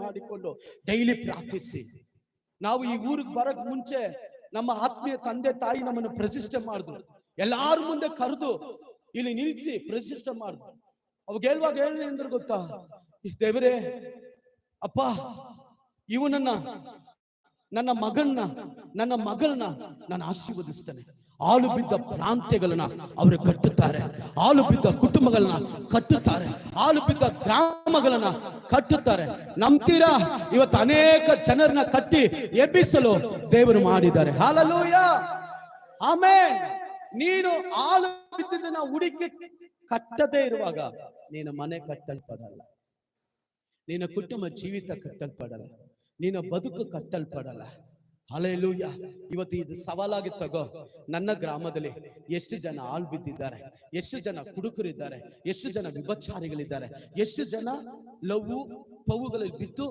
ಮಾಡಿಕೊಂಡು ಡೈಲಿ ಪ್ರಾರ್ಥಿಸಿ. ನಾವು ಈ ಊರಿಗೆ ಬರಕ್ ಮುಂಚೆ ನಮ್ಮ ಆತ್ಮೀಯ ತಂದೆ ತಾಯಿ ನಮ್ಮನ್ನು ಪ್ರತಿಷ್ಠೆ ಮಾಡಿದ್ರು. ಎಲ್ಲಾರ ಮುಂದೆ ಕರೆದು ಇಲ್ಲಿ ನಿಲ್ಸಿ ಪ್ರತಿಷ್ಠೆ ಮಾಡಿದ್ರು. ಅವಾಗ ಹೇಳುವಾಗ ಹೇಳಿ ಅಂದ್ರೆ ಗೊತ್ತಾ, ದೇವರೇ ಅಪ್ಪ, ಇವನನ್ನ, ನನ್ನ ಮಗನ್ನ, ನನ್ನ ಮಗಳನ್ನ ನಾನು ಆಶೀರ್ವದಿಸ್ತೇನೆ. ಹಾಲು ಬಿದ್ದ ಪ್ರಾಂತ್ಯಗಳನ್ನ ಅವರು ಕಟ್ಟುತ್ತಾರೆ, ಹಾಲು ಬಿದ್ದ ಕುಟುಂಬಗಳನ್ನ ಕಟ್ಟುತ್ತಾರೆ, ಹಾಲು ಬಿದ್ದ ಗ್ರಾಮಗಳನ್ನ ಕಟ್ಟುತ್ತಾರೆ. ನಂಬ್ತೀರಾ? ಇವತ್ತು ಅನೇಕ ಜನರನ್ನ ಕಟ್ಟಿ ಎಬ್ಬಿಸಲು ದೇವರು ಮಾಡಿದ್ದಾರೆ. Hallelujah, amen. ನೀನು ಹಾಲು ಬಿದ್ದದನ್ನ ಹುಡುಕಿ ಕಟ್ಟದೇ ಇರುವಾಗ ನೀನು ಮನೆ ಕಟ್ಟಲ್ಪಡಲ್ಲ, ನಿನ್ನ ಕುಟುಂಬ ಜೀವಿತ ಕಟ್ಟಲ್ಪಡಲ್ಲ, ನಿನ್ನ ಬದುಕು ಕಟ್ಟಲ್ಪಡಲ್ಲ. ಹಲ್ಲೆಲೂಯಾ. ಇವತ್ತು ಇದು ಸವಾಲಾಗಿ ತಗೋ. ನನ್ನ ಗ್ರಾಮದಲ್ಲಿ ಎಷ್ಟು ಜನ ಹಾಳು ಬಿದ್ದಿದ್ದಾರೆ, ಎಷ್ಟು ಜನ ಕುಡುಕರಿದ್ದಾರೆ, ಎಷ್ಟು ಜನ ವಿಭಚಾರಿಗಳಿದ್ದಾರೆ, ಎಷ್ಟು ಜನ ಲವ್ವು ಪವುಗಳಲ್ಲಿ ಬಿದ್ದು